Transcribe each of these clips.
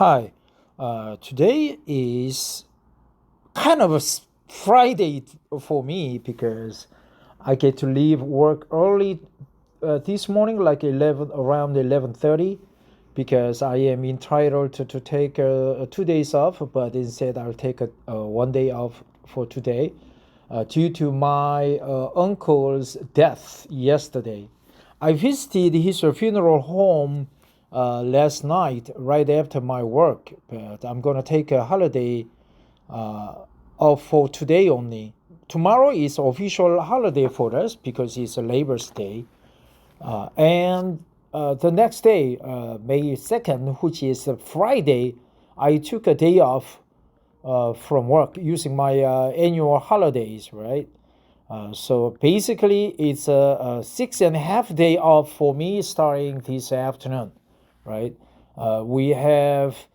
Hi, today is kind of a Friday for me because I get to leave work early this morning, like 11 around 11:30, because I am entitled to take 2 days off, but instead I'll take one day off for today, due to my uncle's death yesterday. I visited his funeral home last night right after my work, but I'm gonna take a holiday off for today only. Tomorrow is official holiday for us because it's a Labor's Day, and the next day, May 2nd, which is a Friday, I took a day off from work using my annual holidays, right? So basically, it's a 6.5 day off for me starting this afternoon, right? We have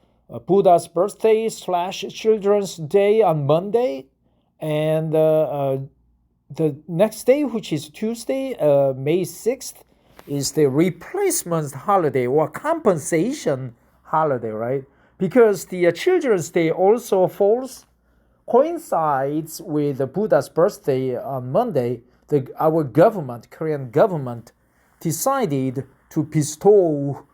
Buddha's birthday slash Children's Day on Monday, and the next day, which is Tuesday, May 6th, is the replacement holiday or compensation holiday, right? Because the Children's Day also coincides with the Buddha's birthday on Monday. Our government, Korean government, decided to bestow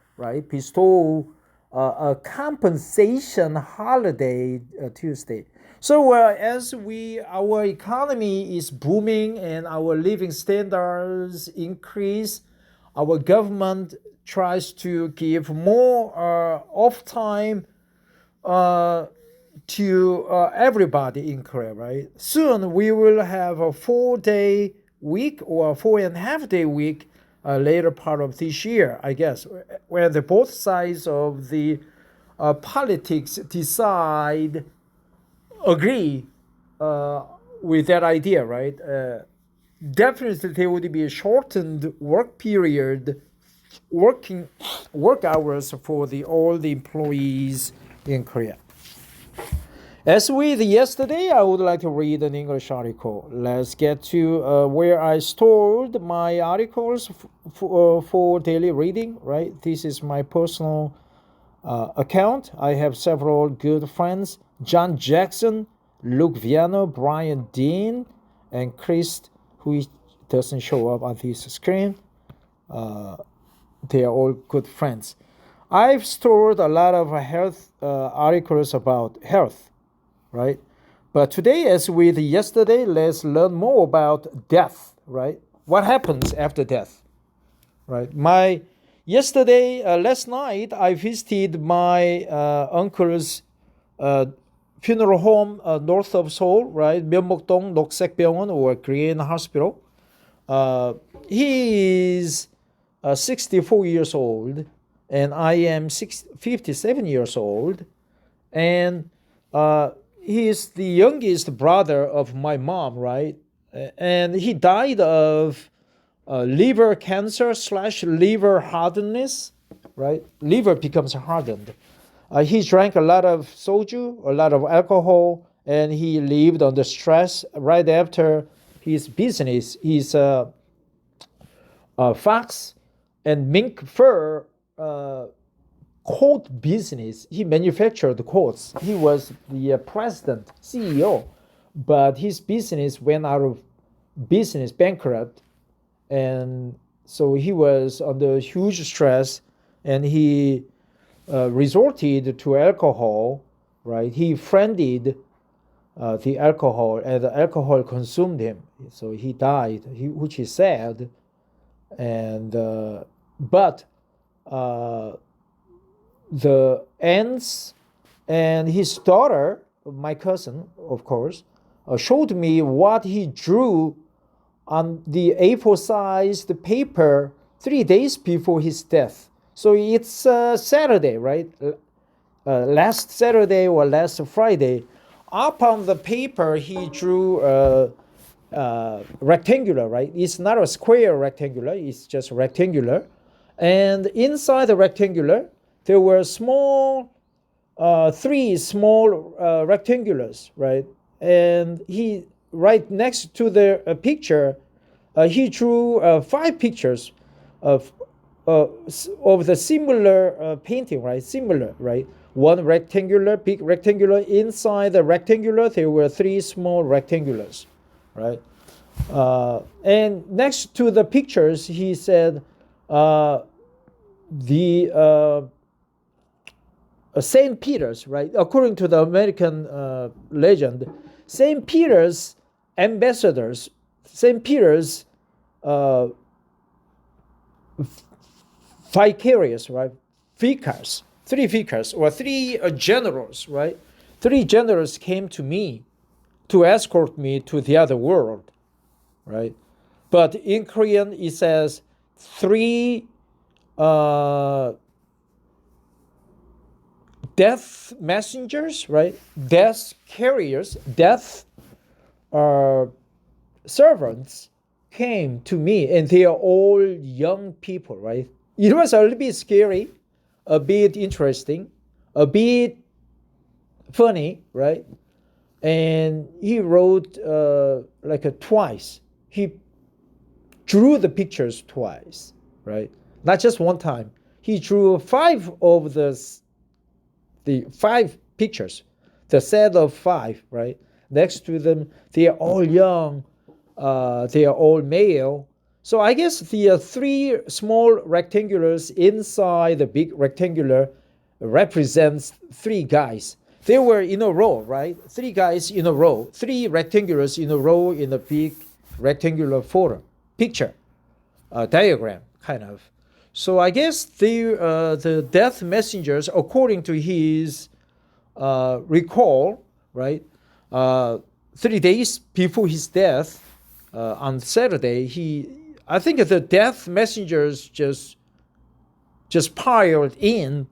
a compensation holiday Tuesday. So as our economy is booming and our living standards increase, our government tries to give more off time to everybody in Korea, right? Soon we will have a 4-day week or a 4.5 day week later part of this year, I guess, where the both sides of the politics agree with that idea, right? Definitely there would be a shortened work hours for all the employees in Korea. As with yesterday, I would like to read an English article. Let's get to where I stored my articles for daily reading, right? This is my personal account. I have several good friends: John Jackson, Luke Viano, Brian Dean, and Chris, who doesn't show up on this screen. They are all good friends. I've stored a lot of health articles about health, right? But today, as with yesterday, let's learn more about death, right? What happens after death, right? Last night, I visited my uncle's funeral home north of Seoul, right? Myeonbokdong Noksekbyeongon, or Korean Hospital. He is 64 years old, and I am 57 years old, and he is the youngest brother of my mom, right? And he died of liver cancer slash liver hardness, right? Liver becomes hardened. He drank a lot of soju, a lot of alcohol, and he lived under stress right after his business. His fox and mink fur coat business. He manufactured coats. He was the president, CEO, but his business went out of business, bankrupt, and so he was under huge stress, and he resorted to alcohol. Right, he friended the alcohol, and the alcohol consumed him. So he died, which is sad, and but the aunts and his daughter, my cousin, of course, showed me what he drew on the A4-sized paper 3 days before his death. So it's Saturday, right? Last Saturday or last Friday. Up on the paper, he drew rectangular, right? It's not a square rectangular, it's just rectangular. And inside the rectangular, there were three small rectangulars, right? And he, right next to the picture, he drew 5 pictures of the similar painting, right? Similar, right? one rectangular, big rectangular. Inside the rectangular, there were three small rectangulars, right? And next to the pictures, he said, the St. Peter's, right? According to the American legend, St. Peter's ambassadors, St. Peter's vicarious, right? Vicars, three vicars or three generals, right? Three generals came to me to escort me to the other world, right? But in Korean, it says three death messengers, right? Death carriers, death servants came to me, and they are all young people, right? It was a little bit scary, a bit interesting, a bit funny, right? And he wrote twice. He drew the pictures twice, right? Not just one time. He drew five of the five pictures, the set of five, right? Next to them, they are all young, they are all male. So I guess the three small rectangulars inside the big rectangular represents three guys. They were in a row, right? Three guys in a row, three rectangulars in a row in a big rectangular photo, picture, diagram, kind of. So I guess the death messengers, according to his recall, right? 3 days before his death, on Saturday, I think the death messengers just piled into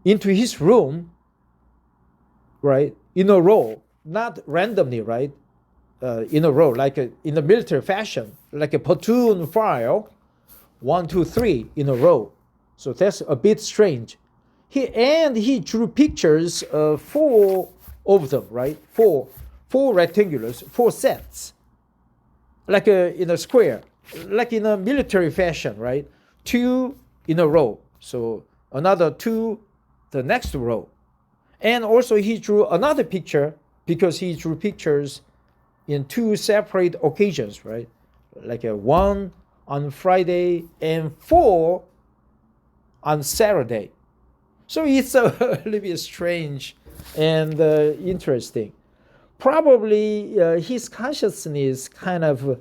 his room, right? In a row, not randomly, right? In a row, like in a military fashion, like a platoon file, 1, 2, 3 in a row. So that's a bit strange. He drew pictures of four of them, right? Four rectangulars, four sets, like in a square, like in a military fashion, right? 2 in a row. So another 2, the next row. And also he drew another picture because he drew pictures in 2 separate occasions, right? Like a 1 on Friday and 4 on Saturday. So it's a little bit strange and interesting. Probably his consciousness kind of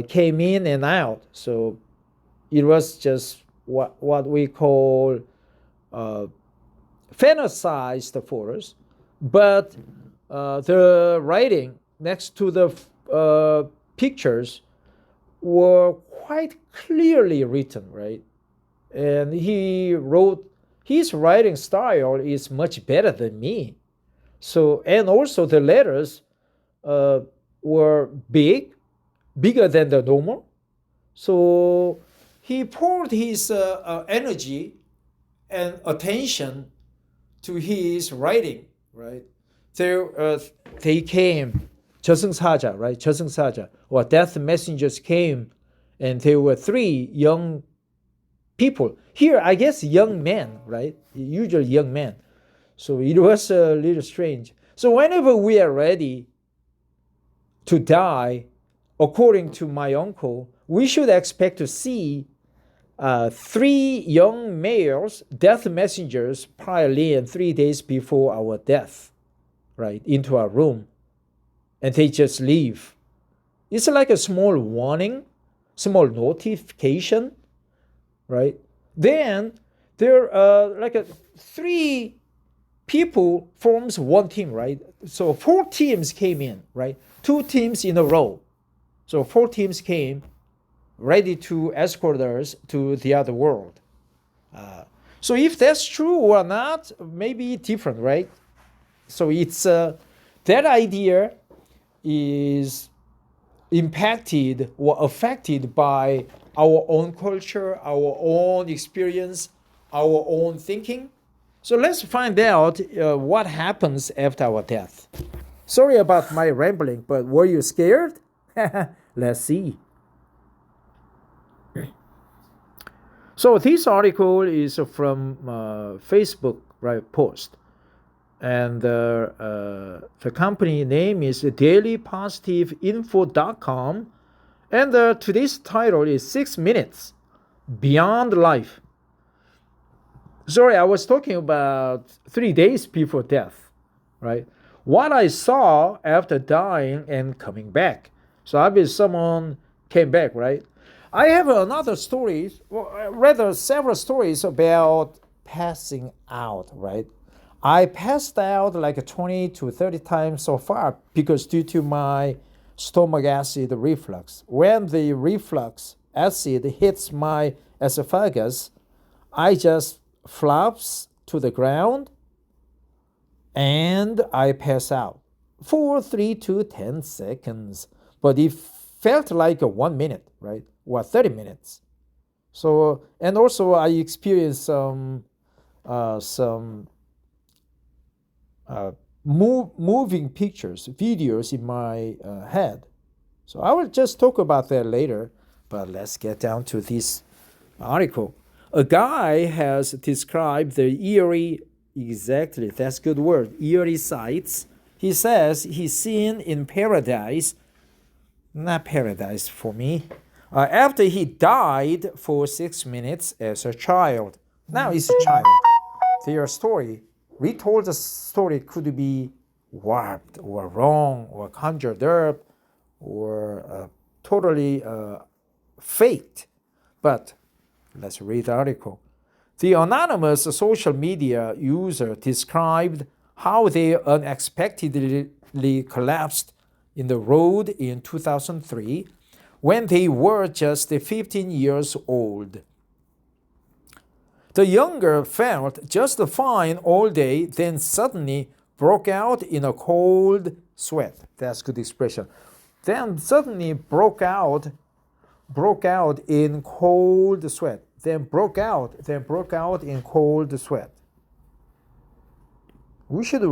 came in and out. So it was just what we call fantasized photos. But the writing next to the pictures were quite clearly written, right? And he wrote, his writing style is much better than me. So, and also the letters were bigger than the normal. So he poured his energy and attention to his writing, right? They came, 저승사자, right? 저승사자, or death messengers came, and there were 3 young people. Here, I guess young men, right? Usually young men. So it was a little strange. So whenever we are ready to die, according to my uncle, we should expect to see 3 young males, death messengers, pile in 3 days before our death, right, into our room. And they just leave. It's like a small warning, small notification, right? Then there are like 3 people forms one team, right? So 4 teams came in, right? 2 teams in a row. So 4 teams came ready to escort us to the other world. So if that's true or not, maybe different, right? So it's that idea is impacted or affected by our own culture, our own experience, our own thinking. So let's find out what happens after our death. Sorry about my rambling, but were you scared? Let's see. So this article is from Facebook right, post. And the company name is dailypositiveinfo.com. And today's title is 6 Minutes Beyond Life. Sorry, I was talking about 3 days before death, right? What I saw after dying and coming back. So obviously someone came back, right? I have another story, well, rather several stories about passing out, right? I passed out like 20 to 30 times so far because due to my stomach acid reflux. When the reflux acid hits my esophagus, I just flops to the ground and I pass out for 3 to 10 seconds. But it felt like 1 minute, right? Or 30 minutes. So, and also I experienced some moving pictures, videos in my head. So I will just talk about that later, but let's get down to this article. A guy has described the eerie, exactly, that's a good word, eerie sights. He says he's seen in paradise, not paradise for me, after he died for 6 minutes as a child. Now he's a child. Their story, retold the story could be warped or wrong or conjured up or totally faked. But let's read the article. The anonymous social media user described how they unexpectedly collapsed in the road in 2003 when they were just 15 years old. The younger felt just fine all day, then suddenly broke out in a cold sweat. That's a good expression. Then suddenly broke out in cold sweat. Then broke out in cold sweat. We should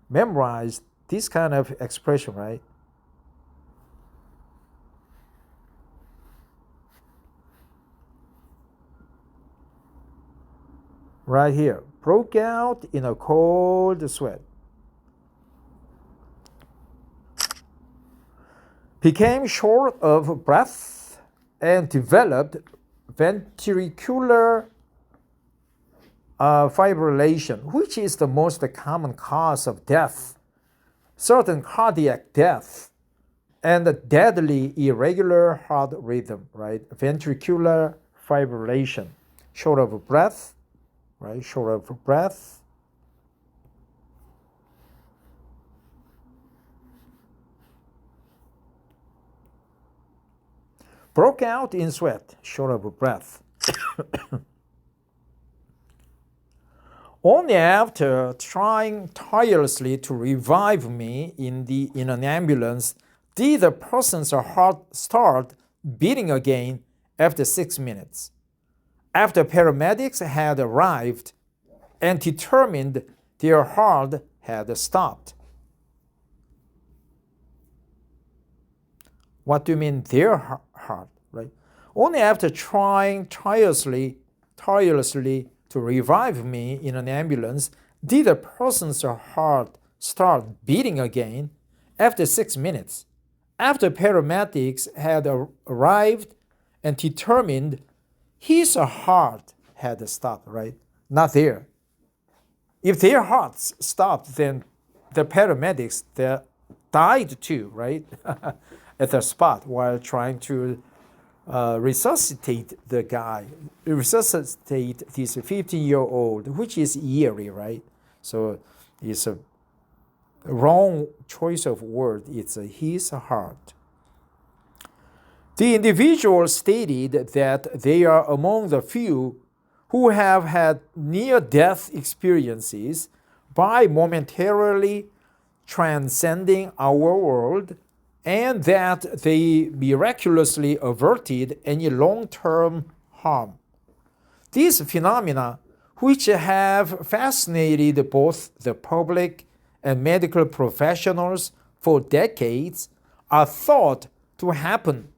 memorize this kind of expression, right? Right here, broke out in a cold sweat. Became short of breath and developed ventricular fibrillation, which is the most common cause of death, sudden cardiac death, and a deadly irregular heart rhythm, right? Ventricular fibrillation, short of breath, right? Short of breath. Broke out in sweat, short of breath. Only after trying tirelessly to revive me in an ambulance did the person's heart start beating again after 6 minutes. After paramedics had arrived and determined their heart had stopped. What do you mean their heart, right? Only after trying tirelessly to revive me in an ambulance did the person's heart start beating again after 6 minutes. After paramedics had arrived and determined his heart had stopped, right? Not there. If their hearts stopped, then the paramedics died too, right? At the spot while trying to resuscitate the guy, resuscitate this 15-year-old, which is eerie, right? So it's a wrong choice of word. It's his heart. The individual stated that they are among the few who have had near-death experiences by momentarily transcending our world, and that they miraculously averted any long-term harm. These phenomena, which have fascinated both the public and medical professionals for decades, are thought to happen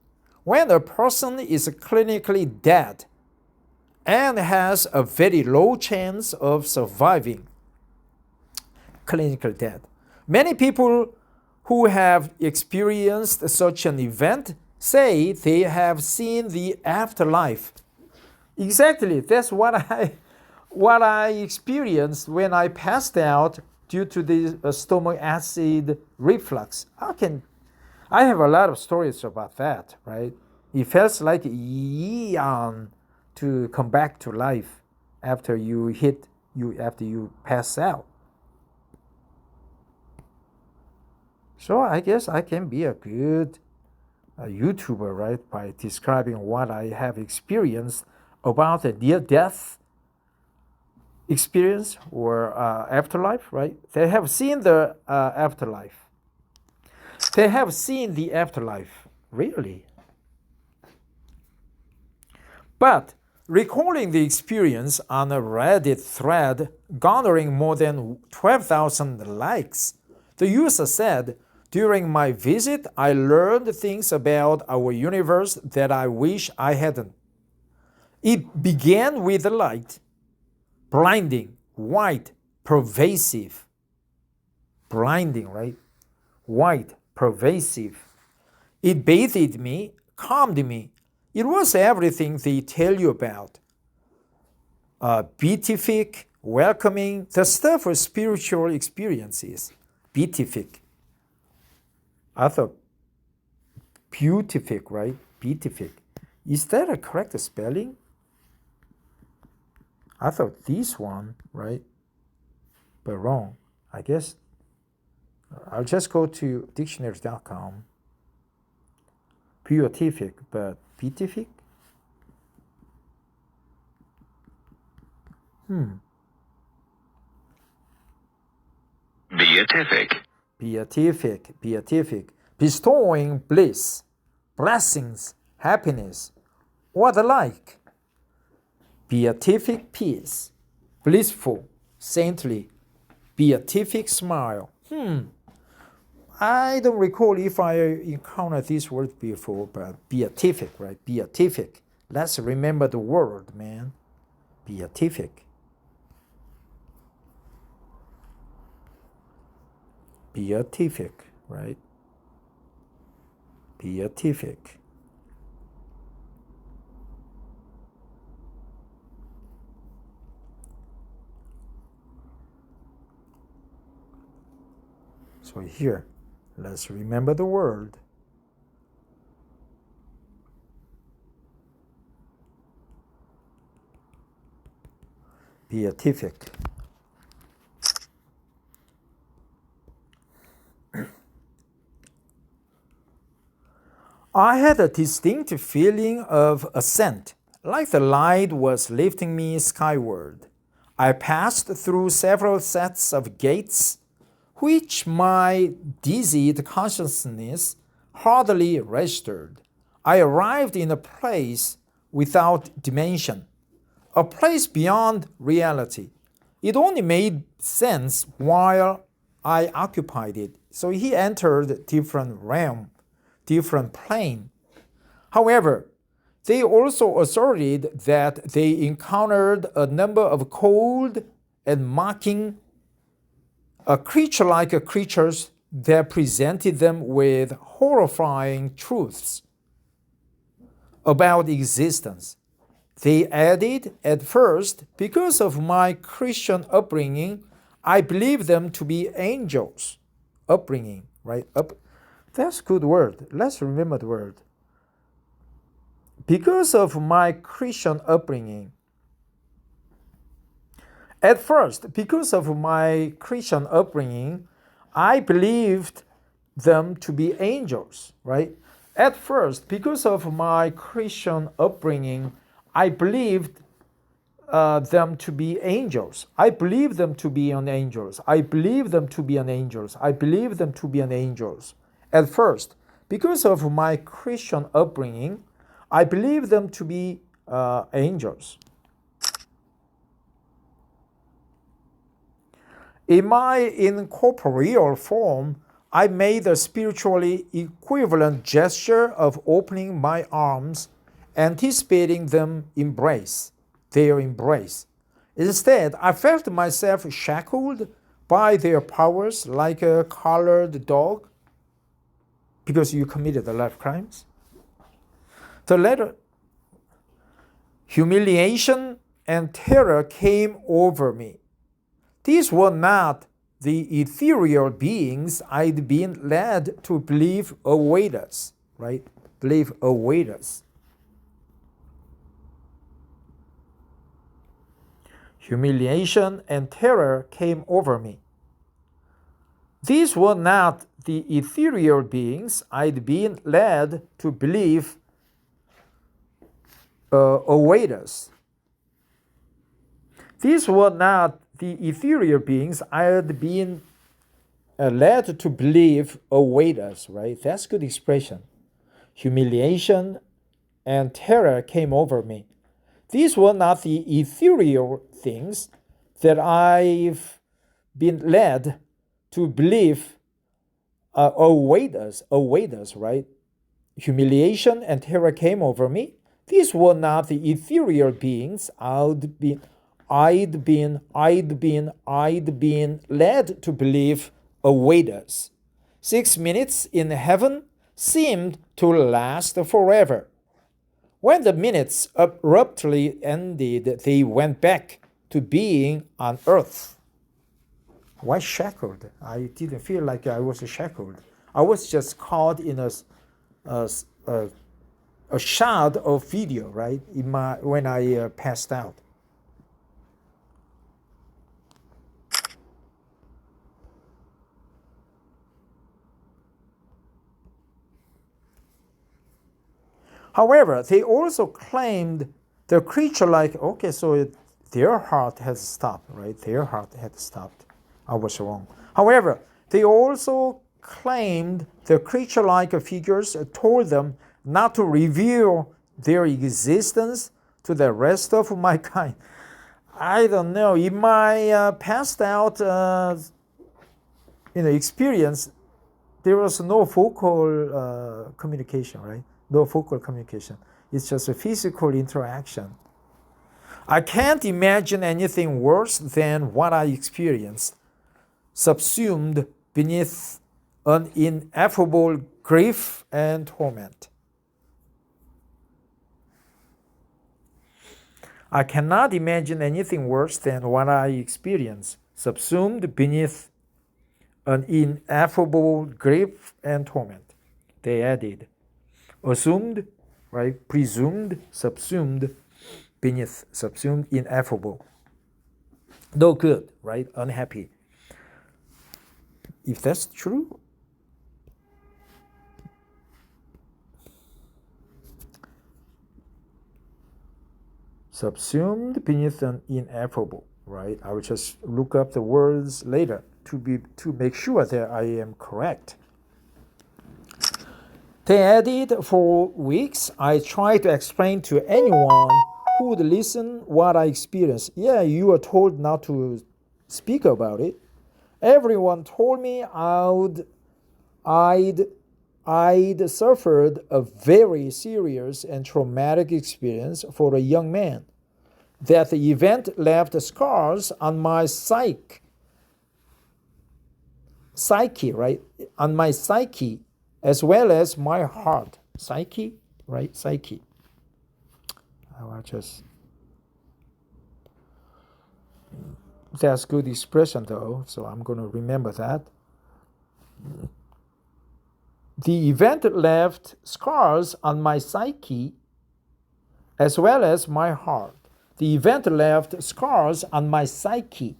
when a person is clinically dead, and has a very low chance of surviving clinical death. Many people who have experienced such an event say they have seen the afterlife. Exactly, that's what I experienced when I passed out due to the stomach acid reflux. I have a lot of stories about that, right? It feels like a eon to come back to life after you pass out. So I guess I can be a good YouTuber, right, by describing what I have experienced about the near-death experience or afterlife, right? They have seen the afterlife. They have seen the afterlife, really. But recalling the experience on a Reddit thread garnering more than 12,000 likes, the user said, "During my visit, I learned things about our universe that I wish I hadn't. It began with the light, blinding, white, pervasive." Blinding, right? White, pervasive. It bathed me, calmed me. It was everything they tell you about. Beatific, welcoming, the stuff of spiritual experiences. Beatific. I thought beautific, right? Beatific. Is that a correct spelling? I thought this one, right? But wrong. I guess I'll just go to dictionary.com. Beatific, but beatific? Beatific. Beatific. Bestowing bliss, blessings, happiness, or the like. Beatific peace, blissful, saintly, beatific smile. I don't recall if I encountered this word before, but beatific, right? Beatific. Let's remember the word, man. Beatific. Beatific, right? Beatific. So here, let's remember the word. Beatific. I had a distinct feeling of ascent, like the light was lifting me skyward. I passed through several sets of gates, which my dizzied consciousness hardly registered. I arrived in a place without dimension, a place beyond reality. It only made sense while I occupied it. So he entered different realm, different plane. However, they also asserted that they encountered a number of cold and mocking creature-like creatures that presented them with horrifying truths about existence. They added, at first, because of my Christian upbringing, I believed them to be angels. Upbringing, right? That's a good word. Let's remember the word. Because of my Christian upbringing, at first, because of my Christian upbringing, I believed them to be angels, right? At first, because of my Christian upbringing, I believed them to be angels. I believe them to be an angels. I believe them to be an angels. I believe them to be an angels. At first, because of my Christian upbringing, I believe them to be angels. In my incorporeal form, I made a spiritually equivalent gesture of opening my arms, anticipating them embrace. their embrace. Instead, I felt myself shackled by their powers like a collared dog because you committed the life crimes. The latter, humiliation and terror came over me. These were not the ethereal beings I'd been led to believe await us, right? Believe await us. Humiliation and terror came over me. These were not the ethereal beings I'd been led to believe await us. These were not the ethereal beings I had been led to believe await us, right? That's good expression. Humiliation and terror came over me. These were not the ethereal things that I've been led to believe await us, right? Humiliation and terror came over me. These were not the ethereal beings I'd been led to believe await us. 6 minutes in heaven seemed to last forever. When the minutes abruptly ended, they went back to being on earth. Why shackled? I didn't feel like I was shackled. I was just caught in a shot of video, right? When I passed out. However, they also claimed the creature-like, okay, so their heart has stopped, right? Their heart had stopped. I was wrong. However, they also claimed the creature-like figures told them not to reveal their existence to the rest of mankind. I don't know. In my passed out experience, there was no vocal communication, right? No vocal communication. It's just a physical interaction. I can't imagine anything worse than what I experienced, subsumed beneath an ineffable grief and torment. I cannot imagine anything worse than what I experienced, subsumed beneath an ineffable grief and torment. They added, assumed, right? Presumed, subsumed, beneath, subsumed, ineffable. No good, right? Unhappy. If that's true, subsumed beneath an ineffable, right? I will just look up the words later to make sure that I am correct. They added, for weeks, I tried to explain to anyone who would listen what I experienced. Yeah, you were told not to speak about it. Everyone told me I'd suffered a very serious and traumatic experience for a young man. That the event left scars on my psyche, right? On my psyche, as well as my heart. Psyche, right? Psyche. That's good expression though, so I'm going to remember that. The event left scars on my psyche as well as my heart. The event left scars on my psyche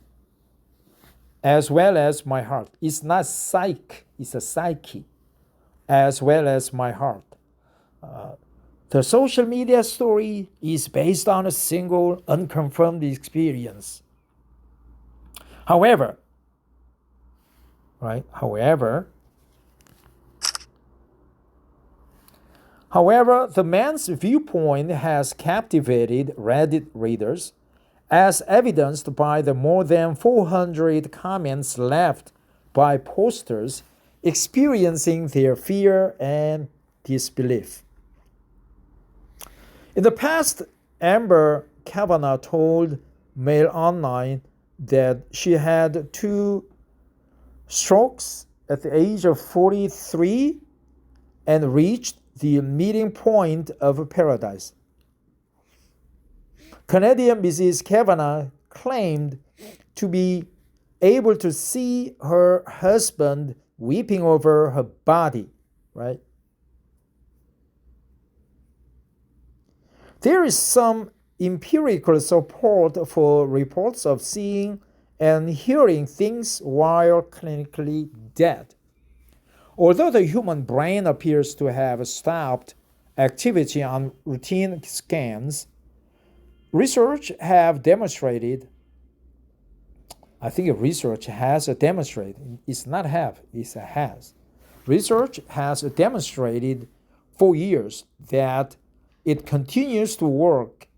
as well as my heart. It's not psyche, it's a psyche, as well as my heart. The social media story is based on a single unconfirmed experience. However, the man's viewpoint has captivated Reddit readers, as evidenced by the more than 400 comments left by posters experiencing their fear and disbelief. In the past, Amber Kavanaugh told Mail Online that she had 2 strokes at the age of 43 and reached the meeting point of paradise. Canadian Mrs. Kavanaugh claimed to be able to see her husband weeping over her body, right? There is some empirical support for reports of seeing and hearing things while clinically dead. Although the human brain appears to have stopped activity on routine scans, research has demonstrated for years that it continues to work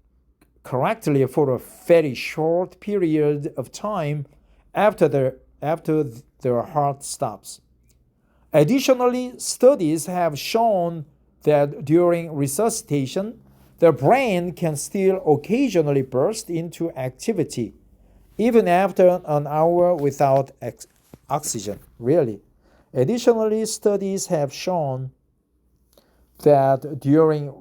correctly for a very short period of time after their heart stops. Additionally, studies have shown that during resuscitation, the brain can still occasionally burst into activity, even after an hour without oxygen. Really. Additionally, studies have shown that during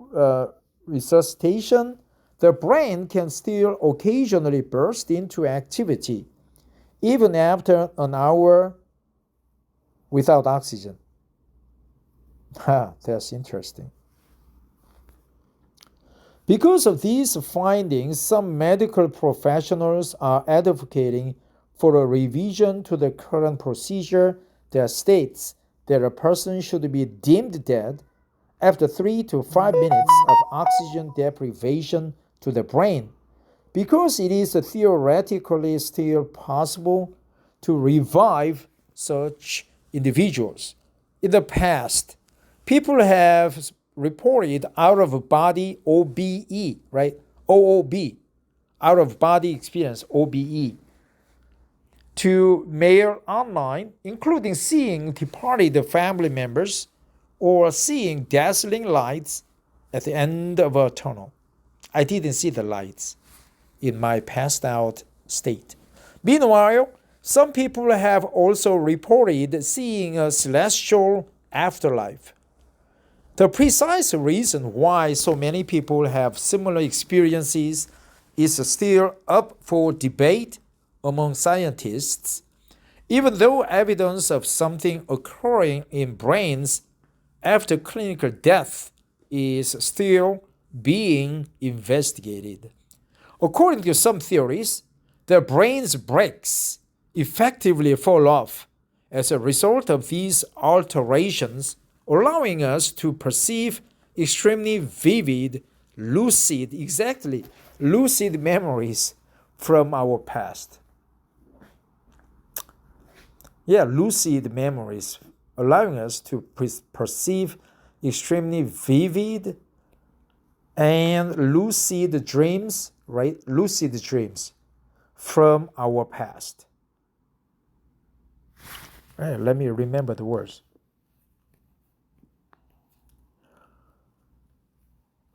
resuscitation, the brain can still occasionally burst into activity, even after an hour without oxygen. That's interesting. Because of these findings, some medical professionals are advocating for a revision to the current procedure that states that a person should be deemed dead after 3 to 5 minutes of oxygen deprivation to the brain, because it is theoretically still possible to revive such individuals. In the past, people have reported out-of-body OBE, right? OOB, out-of-body experience, OBE, to Mail Online, including seeing departed family members or seeing dazzling lights at the end of a tunnel. I didn't see the lights in my passed out state. Meanwhile, some people have also reported seeing a celestial afterlife. The precise reason why so many people have similar experiences is still up for debate among scientists, even though evidence of something occurring in brains after clinical death is still being investigated. According to some theories, the brain's bricks effectively fall off as a result of these alterations, allowing us to perceive extremely vivid, lucid memories from our past. Lucid memories, allowing us to perceive extremely vivid and lucid dreams, right? Lucid dreams from our past. Right, let me remember the words.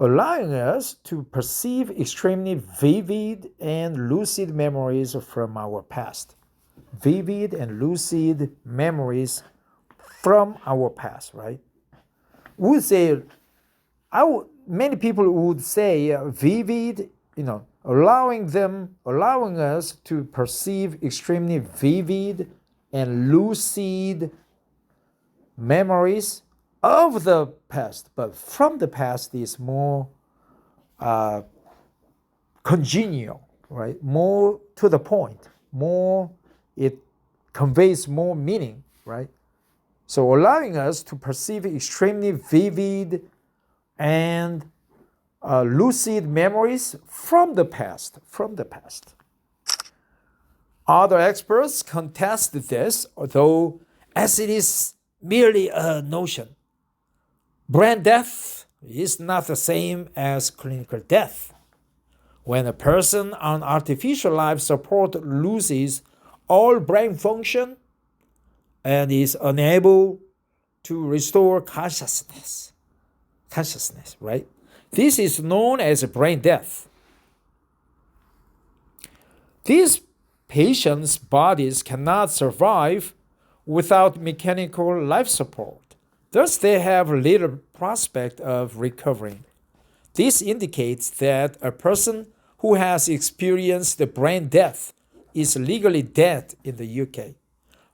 Allowing us to perceive extremely vivid and lucid memories from our past. Vivid and lucid memories from our past, right? Many people would say vivid, allowing us to perceive extremely vivid and lucid memories of the past, but from the past is more congenial, right? More to the point, it conveys more meaning, right? So allowing us to perceive extremely vivid and lucid memories from the past. Other experts contest this, although as it is merely a notion. Brain death is not the same as clinical death. When a person on artificial life support loses all brain function and is unable to restore consciousness, right? This is known as brain death. These patients' bodies cannot survive without mechanical life support. Thus, they have little prospect of recovering. This indicates that a person who has experienced brain death is legally dead in the UK.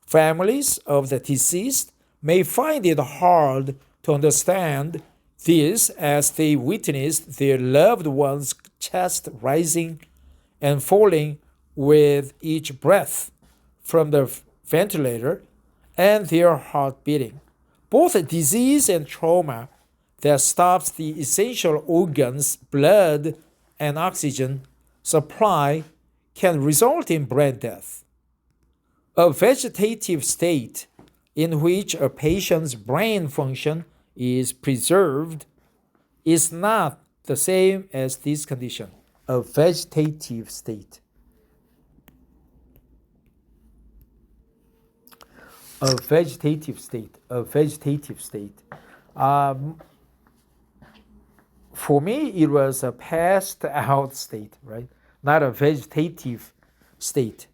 Families of the deceased may find it hard to understand this as they witnessed their loved one's chest rising and falling with each breath from the ventilator and their heart beating. Both disease and trauma that stops the essential organs' blood and oxygen supply can result in brain death. A vegetative state in which a patient's brain function is preserved is not the same as this condition. A vegetative state. A vegetative state. A vegetative state. For me, it was a passed out state, right? Not a vegetative state.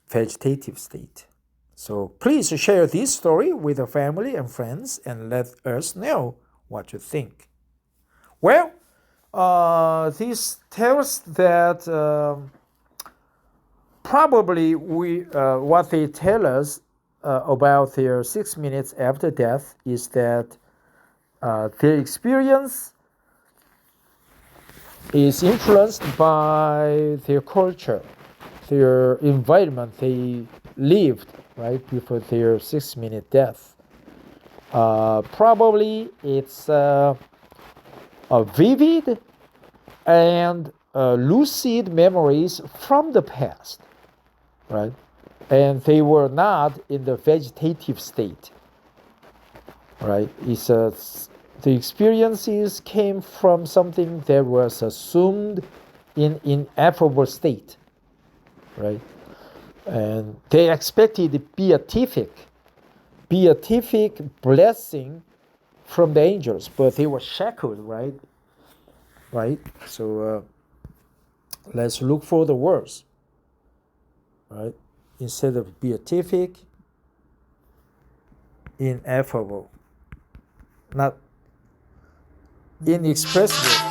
Vegetative state. So please share this story with your family and friends and let us know what you think. Well, this tells that probably what they tell us about their 6 minutes after death is that their experience is influenced by their culture, their environment they lived right before their 6 minute death. Probably it's a vivid and lucid memories from the past, right? And they were not in the vegetative state, right? The experiences came from something that was assumed in ineffable state, right? And they expected beatific blessing from the angels, but they were shackled, right? Right? So let's look for the words, right? Instead of beatific, ineffable, not inexpressible.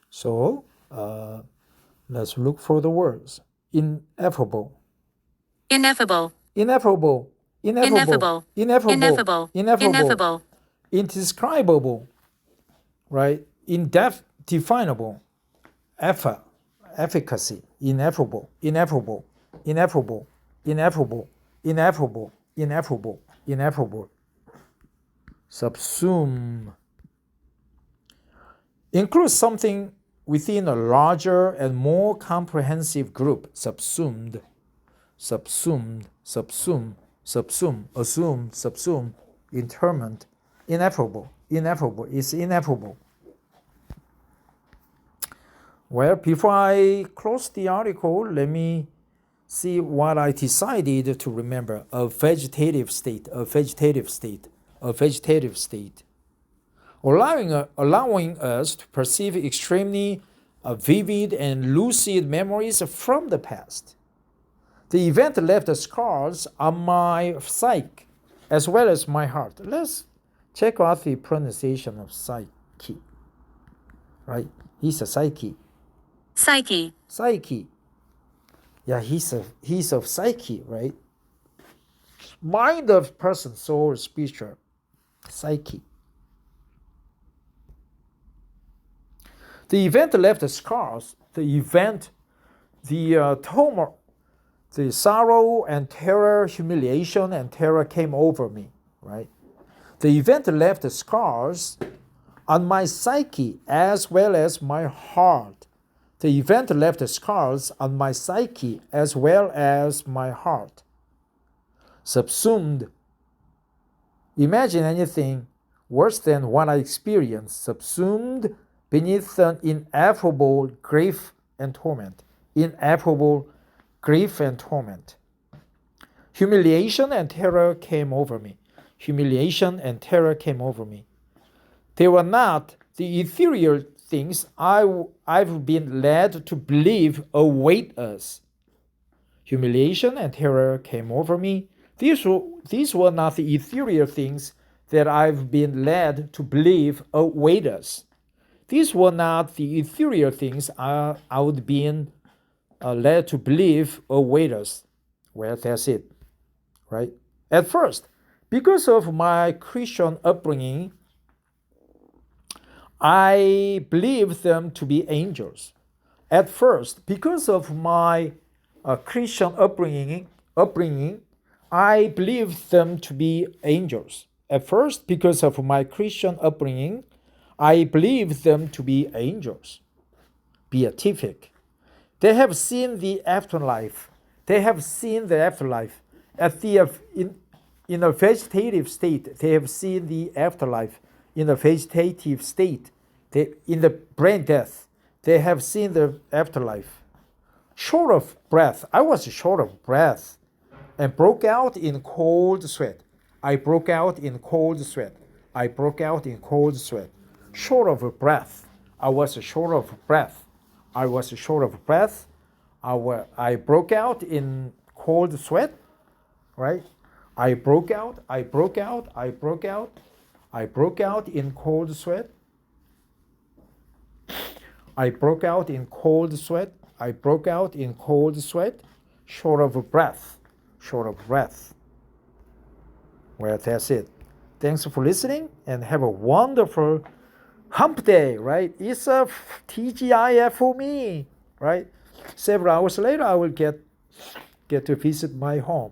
So let's look for the words. Ineffable. Ineffable. Ineffable. Ineffable. Ineffable. Ineffable. Ineffable. Ineffable. Indescribable. Right? Indefinable. Efficacy. Ineffable. Ineffable. Ineffable. Ineffable. Ineffable. Ineffable. Ineffable. Subsume. Include something within a larger and more comprehensive group. Subsumed. Subsumed. Subsume. Subsume. Assume. Subsume. Interment. Ineffable. Ineffable. It's ineffable. Well, before I close the article, let me see what I decided to remember. A vegetative state. A vegetative state. A vegetative state. Allowing us to perceive extremely vivid and lucid memories from the past. The event left scars on my psyche as well as my heart. Let's check out the pronunciation of psyche. Right? He's a psyche. Psyche. Psyche. Yeah, he's of psyche, right? Mind of person, soul, spiritual. Psyche. The event left scars. The sorrow and terror, humiliation and terror came over me, right? The event left scars on my psyche as well as my heart. The event left scars on my psyche as well as my heart. Subsumed. Imagine anything worse than what I experienced. Subsumed beneath an ineffable grief and torment. Ineffable grief and torment. Humiliation and terror came over me. Humiliation and terror came over me. They were not the ethereal things I've been led to believe await us. Humiliation and terror came over me. These were not the ethereal things that I've been led to believe await us. These were not the ethereal things I would been led to believe await us. Well, that's it, right? At first, because of my Christian upbringing, I believed them to be angels. At first, because of my Christian upbringing, I believed them to be angels. At first, because of my Christian upbringing, I believed them to be angels, beatific. They have seen the afterlife. They have seen the afterlife. In a vegetative state, they have seen the afterlife. In a vegetative state, in the brain death, they have seen the afterlife. Short of breath, I was short of breath and broke out in cold sweat. I broke out in cold sweat. I broke out in cold sweat. Short of breath. I was short of breath. I was short of breath. I broke out in cold sweat, right? I broke out in cold sweat. I broke out in cold sweat. I broke out in cold sweat, short of breath. Well, that's it. Thanks for listening and have a wonderful hump day, right? It's a TGIF for me, right? Several hours later, I will get to visit my home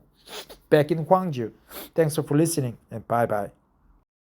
back in Gwangju. Thanks for listening and bye-bye.